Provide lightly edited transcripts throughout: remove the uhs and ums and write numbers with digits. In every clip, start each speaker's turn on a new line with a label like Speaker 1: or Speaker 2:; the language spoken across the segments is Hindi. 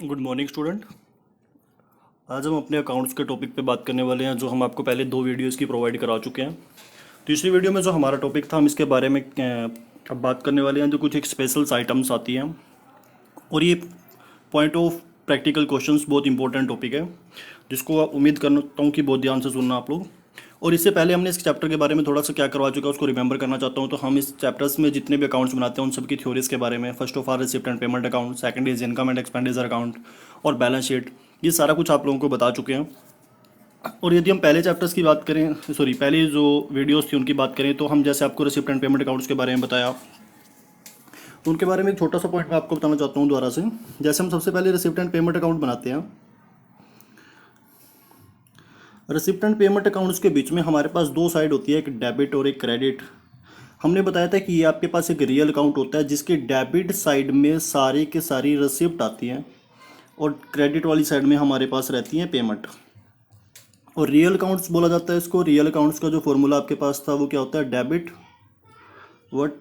Speaker 1: Good morning student. आज हम अपने अकाउंट्स के टॉपिक पे बात करने वाले हैं, जो हम आपको पहले दो वीडियोस की प्रोवाइड करा चुके हैं। तीसरी वीडियो में जो हमारा टॉपिक था, हम इसके बारे में अब बात करने वाले हैं, जो कुछ एक स्पेशल्स आइटम्स आती हैं। और ये पॉइंट ऑफ प्रैक्टिकल क्वेश्चंस बहुत इंपॉर्टेंट टॉपिक है, जिसको आप उम्मीद करता हूँ कि बहुत ध्यान से सुनना आप लोग। और इससे पहले हमने इस चैप्टर के बारे में थोड़ा सा क्या करवा चुका है, उसको रिमेंबर करना चाहता हूँ। तो हम इस चैप्टर्स में जितने भी अकाउंट्स बनाते हैं उन सब की थ्योरीज के बारे में, first of all receipt and payment account, second is income and expenditure account और बैलेंस शीट, ये सारा कुछ आप लोगों को बता चुके हैं। और यदि हम पहले चैप्टर्स की बात करें, सॉरी पहले जो वीडियोस थी उनकी बात करें, तो हम जैसे आपको रिसिप्ट एंड पेमेंट अकाउंट्स के बारे में बताया, तो उनके बारे में एक छोटा सा पॉइंट मैं आपको बताना चाहता हूँ दोबारा से। जैसे हम सबसे पहले रिसिप्ट एंड पेमेंट अकाउंट बनाते हैं, रिसिप्ट एंड पेमेंट अकाउंट्स के बीच में हमारे पास दो साइड होती है, एक डेबिट और एक क्रेडिट। हमने बताया था कि ये आपके पास एक रियल अकाउंट होता है, जिसके डेबिट साइड में सारी के सारी रिसिप्ट आती हैं, और क्रेडिट वाली साइड में हमारे पास रहती हैं पेमेंट। और रियल अकाउंट्स बोला जाता है इसको। रियल अकाउंट्स का जो फॉर्मूला आपके पास था वो क्या होता है, डेबिट व्हाट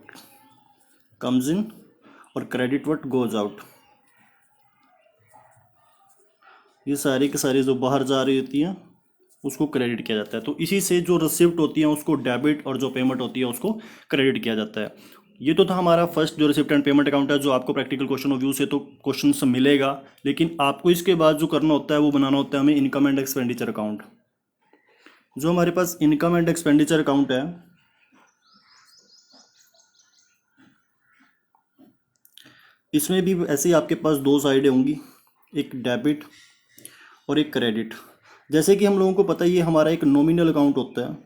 Speaker 1: कम्स इन और क्रेडिट व्हाट गोज आउट। ये सारी की सारी जो बाहर जा रही होती हैं उसको क्रेडिट किया जाता है। तो इसी से जो रिसिप्ट होती है उसको डेबिट, और जो पेमेंट होती है उसको क्रेडिट किया जाता है। ये तो था हमारा फर्स्ट जो रिसिप्ट एंड पेमेंट अकाउंट है, जो आपको प्रैक्टिकल क्वेश्चन ऑफ व्यू से तो क्वेश्चन से मिलेगा, लेकिन आपको इसके बाद जो करना होता है वो बनाना होता है हमें इनकम एंड एक्सपेंडिचर अकाउंट। जो हमारे पास इनकम एंड एक्सपेंडिचर अकाउंट है, इसमें भी ऐसे ही आपके पास दो साइडें होंगी, एक डेबिट और एक क्रेडिट। जैसे कि हम लोगों को पता ही है, हमारा एक नॉमिनल अकाउंट होता है,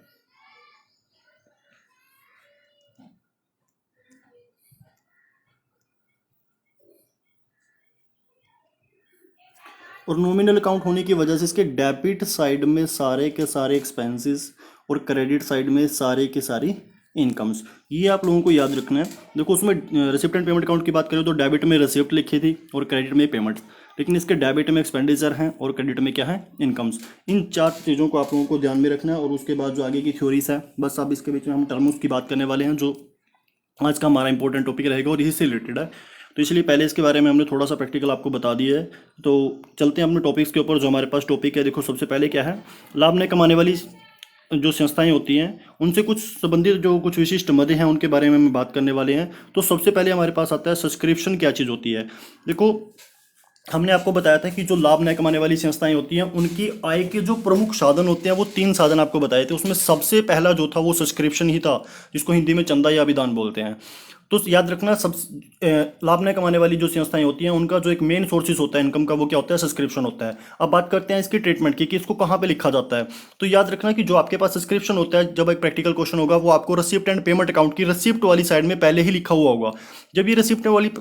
Speaker 1: और नॉमिनल अकाउंट होने की वजह से इसके डेबिट साइड में सारे के सारे एक्सपेंसेस और क्रेडिट साइड में सारे के सारी इनकम्स। ये आप लोगों को याद रखना है। देखो, उसमें रिसिप्ट एंड पेमेंट अकाउंट की बात करें तो डेबिट में रिसिप्ट लिखी थी और क्रेडिट में पेमेंट, लेकिन इसके डेबिट में एक्सपेंडिचर हैं और क्रेडिट में क्या है, इनकम्स। इन चार चीज़ों को आप लोगों को ध्यान में रखना है। और उसके बाद जो आगे की थ्योरीज है, बस अब इसके बीच में हम टर्म्स की बात करने वाले हैं, जो आज का हमारा इंपॉर्टेंट टॉपिक रहेगा और इसी से रिलेटेड है। तो इसलिए पहले इसके बारे में हमने थोड़ा सा प्रैक्टिकल आपको बता दिया है। तो चलते हैं अपने टॉपिक्स के ऊपर। जो हमारे पास टॉपिक है, देखो सबसे पहले क्या है, लाभ न कमाने वाली जो संस्थाएं होती हैं उनसे कुछ संबंधित जो कुछ विशिष्ट मदें हैं उनके बारे में हम बात करने वाले हैं। तो सबसे पहले हमारे पास आता है सब्सक्रिप्शन। क्या चीज़ होती है, देखो हमने आपको बताया था कि जो लाभ न कमाने वाली संस्थाएं होती हैं उनकी आय के जो प्रमुख साधन होते हैं वो तीन साधन आपको बताए थे। उसमें सबसे पहला जो था वो सब्सक्रिप्शन ही था, जिसको हिंदी में चंदा या अभिदान बोलते हैं। तो याद रखना, सब लाभ न कमाने वाली जो संस्थाएं होती हैं उनका जो एक मेन सोर्सेज होता है इनकम का, वो क्या होता है, सब्सक्रिप्शन होता है। अब बात करते हैं इसकी ट्रीटमेंट की, कि इसको कहाँ पे लिखा जाता है। तो याद रखना कि जो आपके पास सब्सक्रिप्शन होता है, जब एक प्रैक्टिकल क्वेश्चन होगा वो आपको रिसिप्ट एंड पेमेंट अकाउंट की रिसिप्ट वाली साइड में पहले ही लिखा हुआ होगा। जब ये रिसिप्ट वाली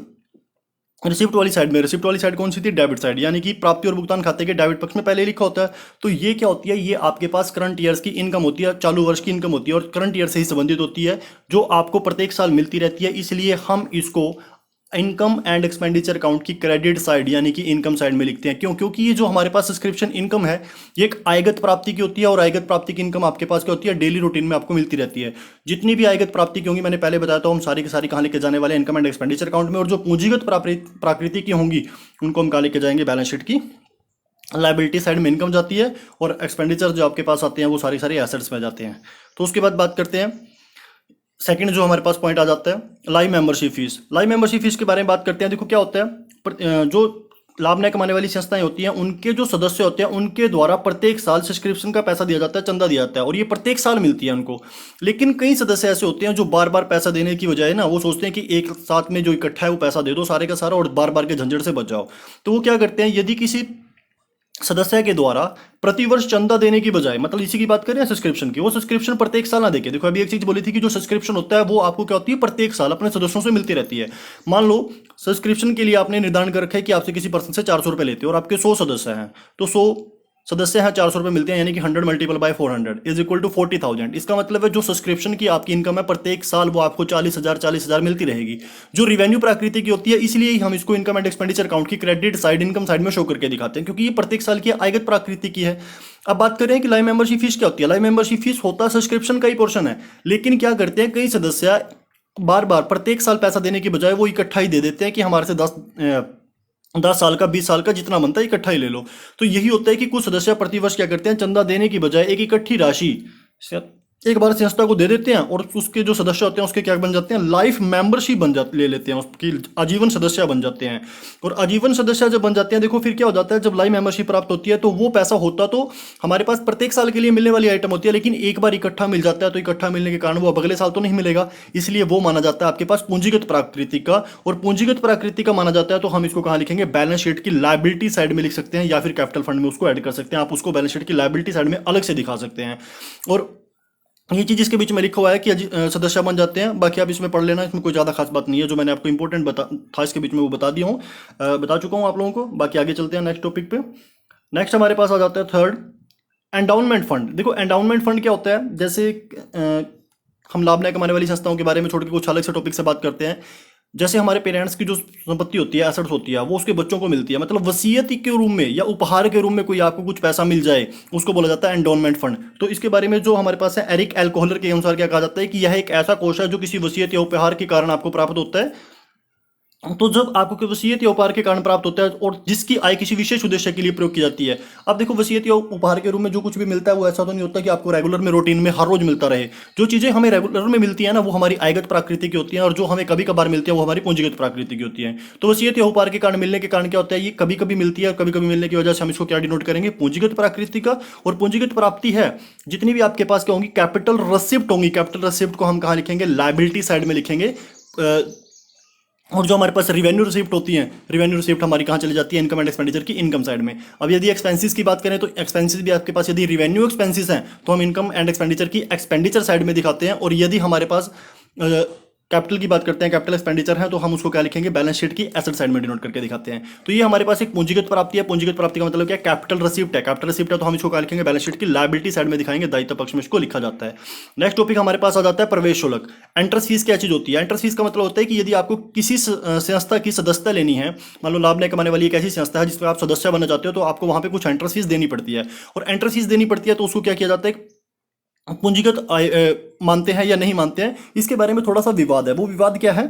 Speaker 1: साइड में, रिसिप्ट वाली साइड कौन सी थी, डेबिट साइड, यानी कि प्राप्ति और भुगतान खाते के डेबिट पक्ष में पहले ही लिखा होता है। तो ये क्या होती है, ये आपके पास करंट ईयर्स की इनकम होती है, चालू वर्ष की इनकम होती है, और करंट ईयर से ही संबंधित होती है, जो आपको प्रत्येक साल मिलती रहती है। इसलिए हम इसको इनकम एंड एक्सपेंडिचर अकाउंट की क्रेडिट साइड यानी कि इनकम साइड में लिखते हैं। क्यों, क्योंकि ये जो हमारे पास सब्सक्रिप्शन इनकम है ये एक आयगत प्राप्ति की होती है, और आयगत प्राप्ति की इनकम आपके पास क्या होती है, डेली रूटीन में आपको मिलती रहती है। जितनी भी आयगत प्राप्ति की होंगी, मैंने पहले बताया था, हम सारी की सारी कहाँ लेके जाने वाले इनकम एंड एक्सपेंडिचर अकाउंट में, और जो पूंजीगत प्राकृति की होंगी उनको हम कहाँ लेके जाएंगे, बैलेंस शीट की लाइबिलिटी साइड में इनकम जाती है, और एक्सपेंडिचर जो आपके पास आते हैं वो सारी सारी एसेट्स में जाते हैं। तो उसके बाद बात करते हैं, सेकंड जो हमारे पास पॉइंट आ जाता है live membership fees. Live membership fees के बारे में बात करते हैं। देखो क्या होता है, जो लाभ न कमाने वाली संस्थाएं होती हैं उनके जो सदस्य होते हैं उनके द्वारा प्रत्येक साल सब्सक्रिप्शन का पैसा दिया जाता है, चंदा दिया जाता है, और ये प्रत्येक साल मिलती है उनको। लेकिन कई सदस्य ऐसे होते हैं जो बार बार पैसा देने की बजाय ना, वो सोचते हैं कि एक साथ में जो इकट्ठा है वो पैसा दे दो सारे का सारा, और बार बार के झंझट से बच जाओ। तो वो क्या करते हैं, यदि किसी सदस्य के द्वारा प्रतिवर्ष चंदा देने की बजाय, मतलब इसी की बात करें सब्सक्रिप्शन की, वो सब्सक्रिप्शन प्रत्येक साल ना देके, देखो अभी एक चीज बोली थी कि जो सब्सक्रिप्शन होता है वो आपको क्या होती है, प्रत्येक साल अपने सदस्यों से मिलती रहती है। मान लो सब्सक्रिप्शन के लिए आपने निर्धारण कर रखा है कि आपसे किसी पर्सन से 400 रुपये लेते हो, और आपके 100 सदस्य हैं, तो 100 सदस्य हैं, 400 रुपये मिलते हैं, यानी कि 100 multiple by 400 is equal to 40,000। इसका मतलब है जो सब्सक्रिप्शन की आपकी इनकम है प्रत्येक साल वो आपको 40,000 मिलती रहेगी, जो रिवेन्यू प्रकृति की होती है। इसलिए ही हम इसको इनकम एंड एक्सपेंडिचर अकाउंट की क्रेडिट साइड, इनकम साइड में शो करके दिखाते हैं, क्योंकि ये प्रत्येक साल की आयगत प्रकृति की है। अब बात करें कि लाइव मेंबरशिप फीस क्या होती है। लाइव मेंबरशिप फीस होता है सब्सक्रिप्शन का ही पोर्शन है, लेकिन क्या करते हैं कई सदस्य बार बार प्रत्येक साल पैसा देने की बजाय वो इकट्ठा ही दे देते हैं कि हमारे से 10 10 साल का, 20 साल का, जितना बनता है इकट्ठा ही ले लो। तो यही होता है कि कुछ सदस्य प्रतिवर्ष क्या करते हैं, चंदा देने की बजाय एक इकट्ठी राशि एक बार संस्था को दे देते हैं, और उसके जो सदस्य होते हैं उसके क्या बन जाते हैं, लाइफ मेंबरशिप बन जाते, ले लेते हैं, उसकी आजीवन सदस्य बन जाते हैं। और आजीवन सदस्य जब बन जाते हैं, देखो फिर क्या हो जाता है, जब लाइफ मेंबरशिप प्राप्त होती है तो वो पैसा होता तो हमारे पास प्रत्येक साल के लिए मिलने वाली आइटम होती है, लेकिन एक बार इकट्ठा मिल जाता है तो इकट्ठा मिलने के कारण वो अब अगले साल तो नहीं मिलेगा, इसलिए वो माना जाता है आपके पास पूंजीगत प्राकृति का। और पूंजीगत प्राकृति का माना जाता है तो हम इसको कहाँ लिखेंगे, बैलेंस शीट की लायबिलिटी साइड में लिख सकते हैं, या फिर कैपिटल फंड में उसको ऐड कर सकते हैं, आप उसको बैलेंस शीट की लायबिलिटी साइड में अलग से दिखा सकते हैं। और ये चीज़ इसके बीच में लिखा हुआ है कि सदस्य बन जाते हैं, बाकी आप इसमें पढ़ लेना, इसमें कोई ज़्यादा खास बात नहीं है, जो मैंने आपको इंपॉर्टेंट बता था इसके बीच में वो बता दिया हूँ, बता चुका हूँ आप लोगों को। बाकी आगे चलते हैं नेक्स्ट टॉपिक पे। नेक्स्ट हमारे पास आ जाता है थर्ड, एंडाउनमेंट फंड। देखो एंडाउनमेंट फंड क्या होता है, जैसे हम लाभ न कमाने वाली संस्थाओं के बारे में छोड़ के कुछ अलग से टॉपिक से बात करते हैं। जैसे हमारे पेरेंट्स की जो संपत्ति होती है, एसेट्स होती है, वो उसके बच्चों को मिलती है, मतलब वसीयत के रूप में या उपहार के रूप में कोई आपको कुछ पैसा मिल जाए, उसको बोला जाता है एंडोनमेंट फंड। तो इसके बारे में जो हमारे पास है, एरिक एल्कोहलर के अनुसार क्या कहा जाता है कि यह एक ऐसा कोष है जो किसी वसीयत या उपहार के कारण आपको प्राप्त होता है। तो जब आपको कोई वसीयत या उपहार के कारण प्राप्त होता है और जिसकी आय किसी विशेष उद्देश्य के लिए प्रयोग की जाती है। अब देखो वसीयत या उपहार के रूप में जो कुछ भी मिलता है वो ऐसा तो नहीं होता कि आपको रेगुलर में, रूटीन में हर रोज मिलता रहे। जो चीजें हमें रेगुलर में मिलती है ना, वो हमारी आयगत प्रकृति की होती है, और जो हमें कभी कभार मिलती है वो हमारी पूंजीगत प्रकृति की होती है। तो वसीयत या उपहार के कारण मिलने के कारण क्या होता है, ये कभी कभी मिलती है, और कभी कभी मिलने की वजह से हम इसको क्या डिनोट करेंगे, पूंजीगत प्रकृति का। और पूंजीगत प्राप्ति है जितनी भी आपके पास क्या होंगी, कैपिटल रिसिप्ट होंगी। कैपिटल रिसिप्ट को हम कहाँ लिखेंगे, लायबिलिटी साइड में लिखेंगे। और जो हमारे पास रिवेन्यू रिसिप्ट होती है, रिवेन्यू रिसिप्ट हमारी कहाँ चली जाती है, इनकम एंड एक्सपेंडिचर की इनकम साइड में। अब यदि एक्सपेंसेस की बात करें तो एक्सपेंसेस भी आपके पास, यदि रिवेन्यू एक्सपेंसेस हैं तो हम इनकम एंड एक्सपेंडिचर की एक्सपेंडिचर साइड में दिखाते हैं। और यदि हमारे पास कैपिटल की बात करते हैं, कैपिटल एक्सपेंडिचर है, तो हम उसको क्या लिखेंगे, बैलेंस शीट की एसेट साइड में डिनोट करके दिखाते हैं। तो ये हमारे पास एक पूंजीगत प्राप्ति है। पूंजीगत प्राप्ति का मतलब क्या, कैपिटल रिसिप्ट है। कैपिटल रिसिप्ट है तो हम इसको क्या लिखेंगे, बैलेंस शीट की लायबिलिटी साइड में दिखाएंगे, दायित्व पक्ष में इसको लिखा जाता है। नेक्स्ट टॉपिक हमारे पास आ जाता है प्रवेश शुल्क। एंट्रेंस फीस क्या चीज होती है, एंट्रेंस फीस का मतलब होता है कि यदि आपको किसी संस्था की सदस्यता लेनी है, मान लो लाभ न कमाने वाली एक ऐसी संस्था है जिसमें आप सदस्य बनना चाहते हो, तो आपको वहां पे कुछ एंट्रेंस फीस देनी पड़ती है। और एंट्रेंस फीस देनी पड़ती है तो उसको क्या किया जाता है, पूंजीगत मानते हैं या नहीं मानते हैं, इसके बारे में थोड़ा सा विवाद है। वो विवाद क्या है,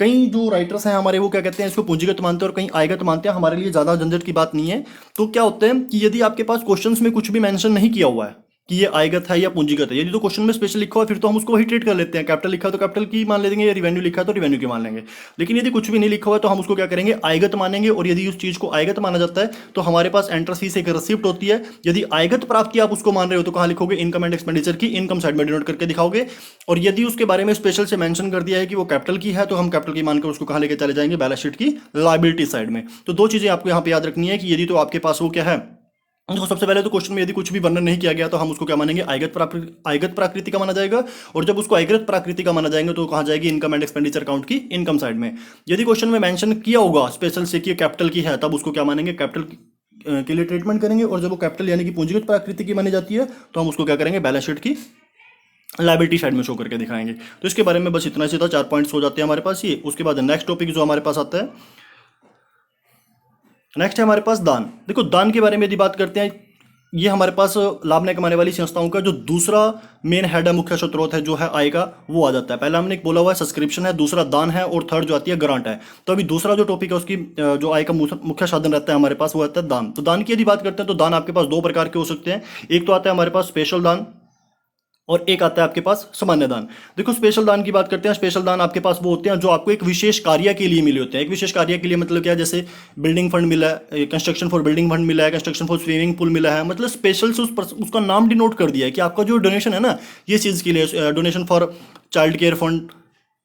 Speaker 1: कई जो राइटर्स हैं हमारे वो क्या कहते हैं, इसको पूंजीगत मानते हैं, और कहीं आयगत मानते हैं। हमारे लिए ज़्यादा झंझट की बात नहीं है। तो क्या होता है कि यदि आपके पास क्वेश्चंस में कुछ भी मेंशन नहीं किया हुआ है कि ये आयगत है या पूंजीगत है, यदि तो क्वेश्चन में स्पेशल लिखा हुआ है फिर तो हम उसको वही ट्रीट कर लेते हैं, कैपिटल लिखा है तो कैपिटल की मान लेंगे, या रिवेन्यू लिखा है तो रिवेन्यू की मान लेंगे। लेकिन यदि कुछ भी नहीं लिखा हुआ है तो हम उसको क्या करेंगे, आयगत मानेंगे। और यदि उस चीज को आयगत माना जाता है तो हमारे पास एंट्रेंस फीस एक रिसिप्ट होती है। यदि आयगत प्राप्ति आप उसको मान रहे हो तो कहाँ लिखोगे, इनकम एंड एक्सपेंडिचर की इनकम साइड में डिनोट करके दिखाओगे। और यदि उसके बारे में स्पेशल से मेंशन कर दिया है कि वो कैपिटल की है तो हम कैपिटल की मानकर उसको कहाँ लेके चले जाएंगे, बैलेंस शीट की लायबिलिटी साइड में। तो दो चीजें आपको यहाँ पे याद रखनी है कि यदि तो आपके पास वो क्या है, देखो सबसे पहले तो क्वेश्चन में यदि कुछ भी वर्णन नहीं किया गया तो हम उसको क्या मानेंगे, आयगत प्राकृति का माना जाएगा। और जब उसको आयगत प्राकृति का माना जाएगा तो कहाँ जाएगी, इनकम एंड एक्सपेंडिचर अकाउंट की इनकम साइड में। यदि क्वेश्चन में मेंशन किया होगा स्पेशल से कि कैपिटल की है, तब उसको क्या मानेंगे, कैपिटल के लिए ट्रीटमेंट करेंगे। और जब वो कैपिटल यानी कि पूंजीगत प्राकृति की मानी जाती है तो हम उसको क्या करेंगे, बैलेंस शीट की लायबिलिटी साइड में शो करके दिखाएंगे। तो इसके बारे में बस इतना ही था, 4 पॉइंट्स हो जाते हैं हमारे पास ये। उसके बाद नेक्स्ट टॉपिक जो हमारे पास आता है, नेक्स्ट है हमारे पास दान। देखो दान के बारे में यदि बात करते हैं, ये हमारे पास लाभ न कमाने वाली संस्थाओं का जो दूसरा मेन हेड है, मुख्य स्रोत है जो है आय का, वो आ जाता है। पहला हमने एक बोला हुआ है सब्सक्रिप्शन है, दूसरा दान है, और थर्ड जो आती है ग्रांट है। तो अभी दूसरा जो टॉपिक है उसकी जो आय का मुख्य साधन रहता है हमारे पास, वो आता है दान। तो दान की यदि बात करते हैं तो दान आपके पास दो प्रकार के हो सकते हैं। एक तो आता है हमारे पास स्पेशल दान, और एक आता है आपके पास सामान्य दान। देखो स्पेशल दान की बात करते हैं, स्पेशल दान आपके पास वो होते हैं जो आपको एक विशेष कार्य के लिए मिले होते हैं। एक विशेष कार्य के लिए मतलब क्या है, जैसे बिल्डिंग फंड मिला है, कंस्ट्रक्शन फॉर बिल्डिंग फंड मिला है, कंस्ट्रक्शन फॉर स्विमिंग पूल मिला है, मतलब स्पेशल से उसका नाम डिनोट कर दिया है कि आपका जो डोनेशन है ना, ये चीज़ के लिए, donation for child care fund,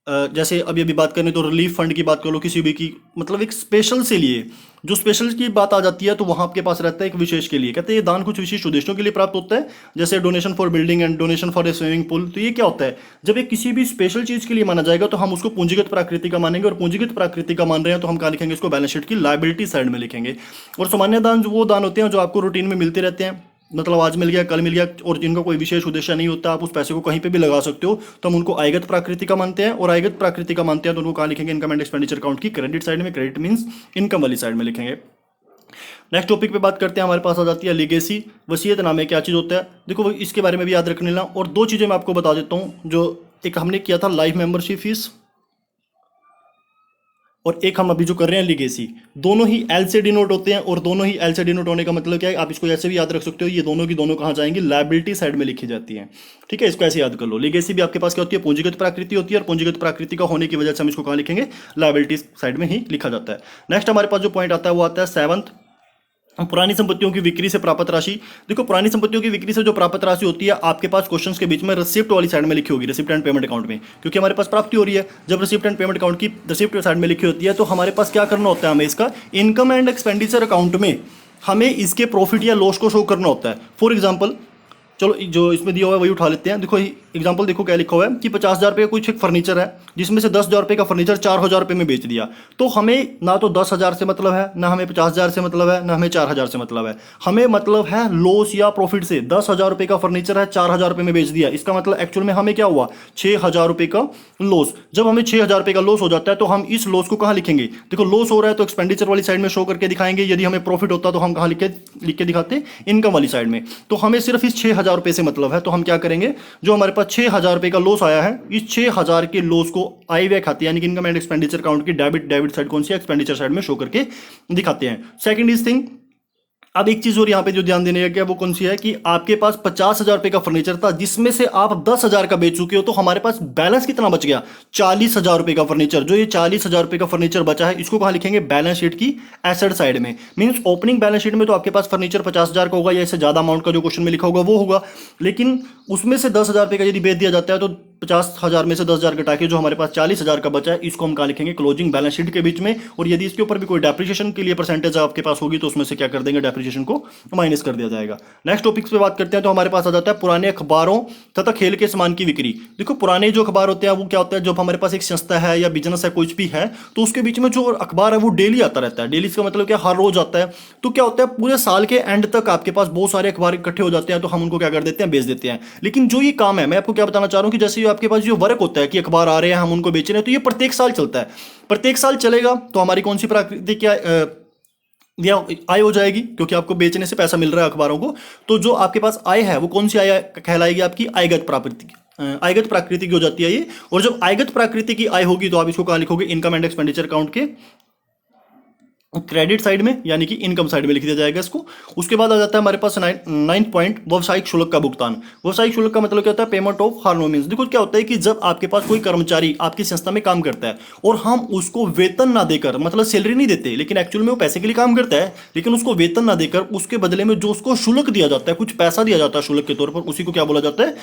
Speaker 1: जैसे अभी अभी बात करें तो रिलीफ फंड की बात कर लो किसी भी की, मतलब एक स्पेशल से लिए, जो स्पेशल की बात आ जाती है तो वहाँ आपके पास रहता है एक विशेष के लिए। कहते हैं ये दान कुछ विशेष उद्देश्यों के लिए प्राप्त होता है, जैसे donation for building and donation for a swimming pool. तो ये क्या होता है, जब ये किसी भी स्पेशल चीज़ के लिए माना जाएगा तो हम उसको पूंजीगत प्राकृति का मानेंगे। और पूंजीगत प्राकृति का मान रहे हैं तो हम क्या लिखेंगे, इसको बैलेंस शीट की लायबिलिटी साइड में लिखेंगे। और सामान्य दान जो वो दान होते हैं जो आपको रूटीन में मिलते रहते हैं, मतलब आज मिल गया कल मिल गया, और जिनका कोई विशेष उद्देश्य नहीं होता, आप उस पैसे को कहीं पे भी लगा सकते हो, तो हम उनको आयगत प्राकृति का मानते हैं। और आयगत प्राकृति का मानते हैं तो उनको कहाँ लिखेंगे, इनकम एंड एक्सपेंडिचर अकाउंट की क्रेडिट साइड में। क्रेडिट मींस इनकम वाली साइड में लिखेंगे। नेक्स्ट टॉपिक पे बात करते हैं, हमारे पास आ जाती है लीगेसी। वसीयतनामे क्या चीज़ होता है, देखो इसके बारे में भी याद रखने ला। और दो चीज़ें मैं आपको बता देता हूँ, जो एक हमने किया था लाइफ मेंबरशिप फीस, और एक हम अभी जो कर रहे हैं लीगेसी, दोनों ही एल से डिनोट होते हैं। और दोनों ही एल से डिनोट होने का मतलब क्या है, आप इसको ऐसे भी याद रख सकते हो, ये दोनों की दोनों कहाँ जाएंगी, लायबिलिटी साइड में लिखी जाती है। ठीक है, इसको ऐसे याद कर लो। लीगेसी भी आपके पास क्या होती है, पूंजीगत प्रकृति होती है, और पूंजीगत प्रकृति का होने की वजह से हम इसको कहाँ लिखेंगे, लायबिलिटी साइड में ही लिखा जाता है। नेक्स्ट हमारे पास जो पॉइंट आता है वो आता है 7th, पुरानी संपत्तियों की बिक्री से प्राप्त राशि। देखो पुरानी संपत्तियों की बिक्री से जो प्राप्त राशि होती है, आपके पास क्वेश्चंस के बीच में रिसिप्ट वाली साइड में लिखी होगी, रिसिप्ट एंड पेमेंट अकाउंट में, क्योंकि हमारे पास प्राप्ति हो रही है। जब रिसिप्ट एंड पेमेंट अकाउंट की रिसिप्ट साइड में लिखी होती है, तो हमारे पास क्या करना होता है, हमें इसका इनकम एंड एक्सपेंडिचर अकाउंट में हमें इसके प्रॉफिट या लॉस को शो करना होता है। फॉर एग्जाम्पल, चलो जो इसमें दिया हुआ है वही उठा लेते हैं। देखो एग्जांपल देखो क्या लिखा हुआ है कि 50,000 रुपये का कुछ एक फर्नीचर है, जिसमें से 10,000 रुपये का फर्नीचर 4,000 रुपये में बेच दिया। तो हमें ना तो 10,000 से मतलब है, ना हमें 50,000 से मतलब है, ना हमें 4,000 से मतलब है। हमें मतलब है लॉस या प्रॉफिट से। 10,000 रुपये का फर्नीचर है, 4,000 रुपये में बेच दिया, इसका मतलब एक्चुअल में हमें क्या हुआ, 6,000 रुपये का लॉस। जब हमें 6,000 रुपये का लॉस हो जाता है, तो हम इस लॉस को कहाँ लिखेंगे, देखो लॉस हो रहा है तो एक्सपेंडिचर वाली साइड में शो करके दिखाएंगे। यदि हमें प्रॉफिट होता तो हम कहाँ लिख के दिखाते, इनकम वाली साइड में। तो हमें सिर्फ इस 6,000 रुपये से मतलब है, तो हम क्या करेंगे, जो हमारे पास 6,000 रुपये का लॉस आया है, इस 6,000 के लॉस को आय व्यय खाते यानी कि इनकम एंड एक्सपेंडिचर अकाउंट की डेबिट साइड कौन सी, एक्सपेंडिचर साइड में शो करके दिखाते हैं। सेकंड इज थिंग, अब एक चीज और यहाँ पे जो ध्यान देने का वो कौन सी है कि आपके पास 50,000 रुपये का फर्नीचर था, जिसमें से आप 10,000 का बेच चुके हो, तो हमारे पास बैलेंस कितना बच गया, 40,000 रुपये का फर्नीचर। जो ये 40,000 रुपये का फर्नीचर बचा है, इसको कहाँ लिखेंगे, बैलेंस शीट की एसेट साइड में। मींस ओपनिंग बैलेंस शीट में तो आपके पास फर्नीचर 50,000 का होगा, या इससे ज्यादा अमाउंट का जो क्वेश्चन में लिखा होगा वो होगा, लेकिन उसमें से 10,000 रुपये का यदि बेच दिया जाता है, तो 50,000 में से 10,000 घटा के जो हमारे पास 40,000 का बचा है, इसको हम कहाँ लिखेंगे, क्लोजिंग बैलेंस शीट के बीच में। और यदि इसके ऊपर भी कोई डेप्रिसिएशन के लिए परसेंटेज आपके पास होगी, तो उसमें से क्या कर देंगे, डेप्रिसिएशन को माइनस कर दिया जाएगा। नेक्स्ट टॉपिक्स पे बात करते हैं, तो हमारे पास आ जाता है पुराने अखबारों तथा खेल के सामान की बिक्री। देखो पुराने जो अखबार होते हैं वो क्या होता है, जब हमारे पास एक संस्था है या बिजनेस है कुछ भी है, तो उसके बीच में जो अखबार है वो डेली आता रहता है। डेली का मतलब क्या, हर रोज आता है। तो क्या होता है, पूरे साल के एंड तक आपके पास बहुत सारे अखबार इकट्ठे हो जाते हैं, तो हम उनको क्या कर देते हैं, बेच देते हैं। लेकिन जो ये काम है, मैं आपको क्या बताना चाह रहा हूँ कि जैसे आपके पास जो वर्क होता है कि अखबार आ रहे हैं हम उनको बेच रहे हैं, तो ये प्रत्येक साल चलता है। प्रत्येक साल चलेगा तो हमारी कौन सी प्राकृतिक क्या या आय हो जाएगी, क्योंकि आपको बेचने से पैसा मिल रहा है अखबारों को। तो जो आपके पास आय है वो कौन सी आय कहलाएगी, आपकी आयगत प्राकृतिक हो जाती है ये। और जब आयगत प्राकृतिक की आय होगी, तो आप इसको कहाँ लिखोगे, इनकम एंड एक्सपेंडिचर अकाउंट के क्रेडिट साइड में, यानी कि इनकम साइड में लिख दिया जाएगा इसको। उसके बाद आ जाता है हमारे पास 9th पॉइंट, व्यवसायिक शुल्क का भुगतान। व्यवसायिक शुल्क का मतलब क्या होता है, पेमेंट ऑफ हार्मोनियंस। देखो क्या होता है कि जब आपके पास कोई कर्मचारी आपकी संस्था में काम करता है, और हम उसको वेतन ना देकर, मतलब सैलरी नहीं देते, लेकिन एक्चुअल में वो पैसे के लिए काम करता है, लेकिन उसको वेतन ना देकर उसके बदले में जो उसको शुल्क दिया जाता है, कुछ पैसा दिया जाता है शुल्क के तौर पर, उसी को क्या बोला जाता है,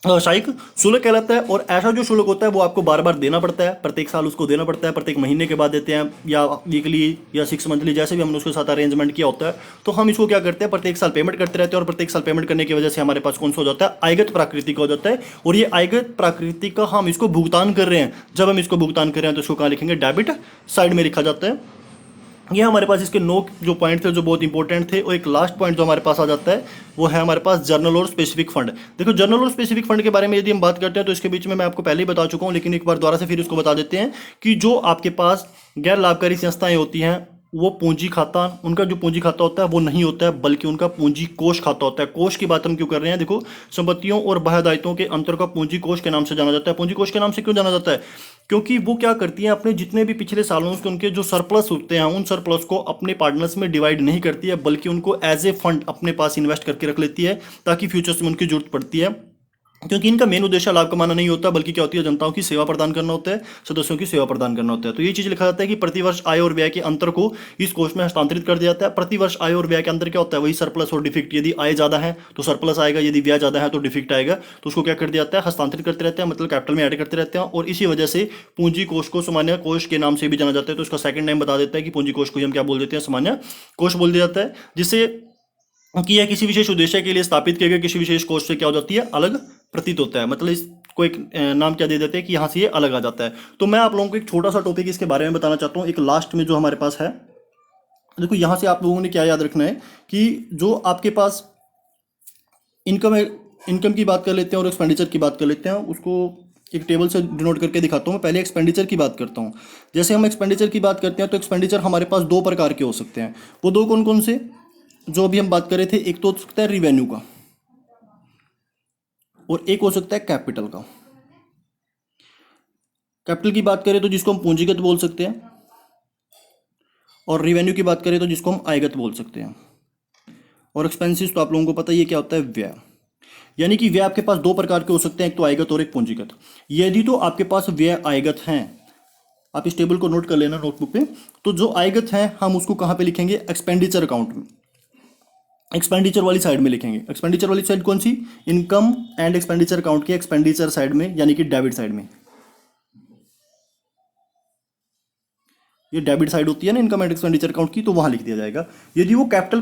Speaker 1: व्यवसायिक शुल्क कहलाता है। और ऐसा जो शुल्क होता है वो आपको बार बार देना पड़ता है, प्रत्येक साल उसको देना पड़ता है, प्रत्येक महीने के बाद देते हैं, या वीकली या 6 मंथली, जैसे भी हमने उसके साथ अरेंजमेंट किया होता है। तो हम इसको क्या करते हैं, प्रत्येक साल पेमेंट करते रहते हैं, और प्रत्येक साल पेमेंट करने की वजह से हमारे पास कौन सा हो जाता है, आयगत प्राकृतिक का हो जाता है। और ये आयगत प्राकृतिक का हम इसको भुगतान कर रहे हैं। जब हम इसको भुगतान कर रहे हैं तो इसको कहाँ लिखेंगे, डेबिट साइड में लिखा जाता है। ये हमारे पास इसके 9 जो पॉइंट थे जो बहुत इंपॉर्टेंट थे। और एक लास्ट पॉइंट जो हमारे पास आ जाता है वो है हमारे पास जर्नल और स्पेसिफिक फंड। देखो जर्नल और स्पेसिफिक फंड के बारे में यदि हम बात करते हैं, तो इसके बीच में मैं आपको पहले ही बता चुका हूं, लेकिन एक बार दोबारा से फिर इसको बता देते हैं कि जो आपके पास गैर लाभकारी संस्थाएं होती हैं, वो पूंजी खाता, उनका जो पूंजी खाता होता है वो नहीं होता है, बल्कि उनका पूंजी कोष खाता होता है। कोष की बात हम क्यों कर रहे हैं, देखो संपत्तियों और बाह्य दायित्वों के अंतर का पूंजी कोष के नाम से जाना जाता है। पूंजी कोष के नाम से क्यों जाना जाता है, क्योंकि वो क्या करती हैं, अपने जितने भी पिछले सालों के उनके जो सरप्लस होते हैं, उन सरप्लस को अपने पार्टनर्स में डिवाइड नहीं करती है, बल्कि उनको एज ए फंड अपने पास इन्वेस्ट करके रख लेती है, ताकि फ्यूचर्स में उनकी जरूरत पड़ती है। क्योंकि इनका मेन उद्देश्य लाभ कमाना नहीं होता, बल्कि क्या होती है, जनताओं की सेवा प्रदान करना होता है, सदस्यों की सेवा प्रदान करना होता है। तो ये चीज लिखा जाता है कि प्रतिवर्ष आय और व्यय के अंतर को इस कोष में हस्तांतरित कर दिया जाता है। प्रतिवर्ष आय और व्यय के अंतर क्या होता है, वही सरप्लस और डिफिक्ट। यदि आय ज्यादा है तो सरप्लस आएगा, यदि व्यय ज्यादा है तो डिफिक्ट आएगा। तो उसको क्या कर दिया जाता है, हस्तांतरित करते रहते हैं, मतलब कैपिटल में ऐड करते रहते हैं। और इसी वजह से पूंजी कोष को सामान्य कोष के नाम से भी जाना जाता है। तो इसका सेकंड नेम बता देता है कि पूंजी कोष को हम क्या बोल देते हैं, सामान्य कोष बोल दिया जाता है, जिससे कि यह किसी विशेष उद्देश्य के लिए स्थापित किए गए किसी विशेष कोष से क्या हो जाती है, अलग प्रतीत होता है। मतलब इसको एक नाम क्या दे देते हैं कि यहाँ से ये अलग आ जाता है। तो मैं आप लोगों को एक छोटा सा टॉपिक इसके बारे में बताना चाहता हूँ, एक लास्ट में जो हमारे पास है। देखो यहाँ से आप लोगों ने क्या याद रखना है कि जो आपके पास इनकम है, इनकम की बात कर लेते हैं और एक्सपेंडिचर की बात कर लेते हैं। उसको एक टेबल से डिनोट करके दिखाता हूँ। मैं पहले एक्सपेंडिचर की बात करता हूँ। जैसे हम एक्सपेंडिचर की बात करते हैं, तो एक्सपेंडिचर हमारे पास दो प्रकार के हो सकते हैं। वो दो कौन कौन से, जो अभी हम बात कर रहे थे, एक तो हो सकता है रिवेन्यू का, और एक हो सकता है कैपिटल का। कैपिटल की बात करें तो जिसको हम पूंजीगत बोल सकते हैं, और रिवेन्यू की बात करें तो जिसको हम आयगत बोल सकते हैं। और एक्सपेंसेस तो आप लोगों को पता ही है क्या होता है, व्यय। यानी कि व्यय आपके पास दो प्रकार के हो सकते हैं, एक तो आयगत और एक पूंजीगत। यदि तो आपके पास व्यय आयगत हैं, आप इस टेबल को नोट कर लेना नोटबुक पे। तो जो आयगत हैं हम उसको कहाँ पे लिखेंगे, एक्सपेंडिचर अकाउंट में, एक्सपेंडिचर वाली साइड में लिखेंगे। एक्सपेंडिचर वाली साइड कौन सी, इनकम एंड एक्सपेंडिचर अकाउंट के एक्सपेंडिचर साइड में, यानी कि डेबिट साइड में। ये डेबिट साइड होती है ना इनकम एंड एक्सपेंडिचर अकाउंट की, तो वहां लिख दिया जाएगा। यदि वो कैपिटल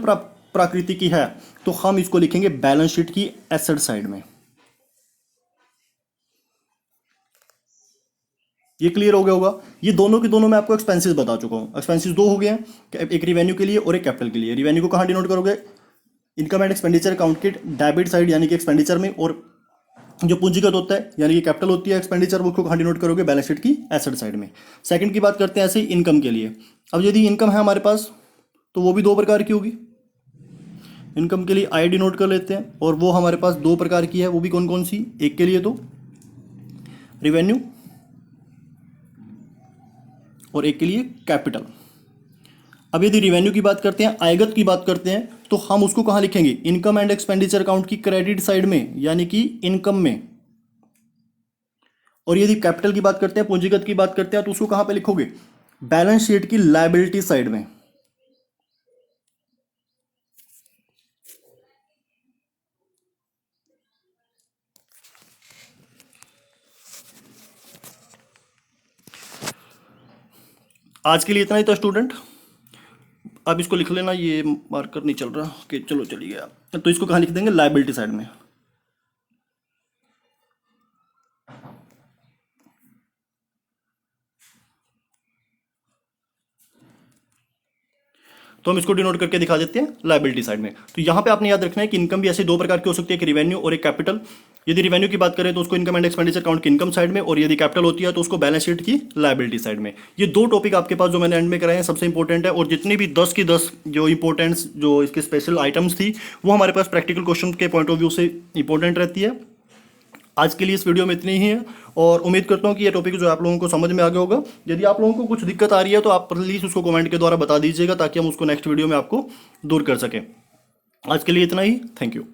Speaker 1: प्रकृति की है तो हम इसको लिखेंगे बैलेंस शीट की एसेट साइड में। ये क्लियर हो गया होगा। ये दोनों के दोनों मैं आपको एक्सपेंसेस बता चुका हूं। एक्सपेंसेस दो हो गए हैं, एक रिवेन्यू के लिए और एक कैपिटल के लिए। रिवेन्यू को कहां डिनोट करोगे, इनकम एंड एक्सपेंडिचर अकाउंट के डेबिट साइड यानी कि एक्सपेंडिचर में, और जो पूंजीगत होता है यानी कि कैपिटल होती है एक्सपेंडिचर, वो कहां डिनोट करोगे, बैलेंस शीट की एसेट साइड में। सेकंड की बात करते हैं ऐसे ही इनकम के लिए। अब यदि इनकम है हमारे पास तो वो भी दो प्रकार की होगी। इनकम के लिए आई डिनोट कर लेते हैं, और वो हमारे पास दो प्रकार की है, वो भी कौन कौन सी, एक के लिए तो रिवेन्यू और एक के लिए कैपिटल। अब यदि रिवेन्यू की बात करते हैं, आयगत की बात करते हैं, तो हम उसको कहां लिखेंगे, इनकम एंड एक्सपेंडिचर अकाउंट की क्रेडिट साइड में यानी कि इनकम में। और यदि कैपिटल की बात करते हैं, पूंजीगत की बात करते हैं, तो उसको कहां पे लिखोगे, बैलेंस शीट की लायबिलिटी साइड में। आज के लिए इतना ही था स्टूडेंट। अब इसको लिख लेना, ये मार्कर नहीं चल रहा कि चलो चली गया, तो इसको कहाँ लिख देंगे, लायबिलिटी साइड में। तो हम इसको डिनोट करके दिखा देते हैं लायबिलिटी साइड में। तो यहाँ पे आपने याद रखना है कि इनकम भी ऐसे दो प्रकार की हो सकती है, कि रिवेन्यू और एक कैपिटल। यदि रिवेन्यू की बात करें तो उसको इनकम एंड एक्सपेंडिचर अकाउंट की इनकम साइड में, और यदि कैपिटल होती है तो उसको बैलेंस शीट की लायबिलिटी साइड में। ये दो टॉपिक आपके पास जो मैंने एंड में कराए हैं सबसे इंपॉर्टेंट है, और जितनी भी 10 की 10 जो इंपॉर्टेंट्स जो इसके स्पेशल आइटम्स थी वो हमारे पास प्रैक्टिकल क्वेश्चन के पॉइंट ऑफ व्यू से इंपॉर्टेंट रहती है। आज के लिए इस वीडियो में इतनी ही है, और उम्मीद करता हूँ कि ये टॉपिक जो आप लोगों को समझ में आ गया होगा। यदि आप लोगों को कुछ दिक्कत आ रही है तो आप प्लीज़ उसको कमेंट के द्वारा बता दीजिएगा, ताकि हम उसको नेक्स्ट वीडियो में आपको दूर कर सकें। आज के लिए इतना ही, थैंक यू।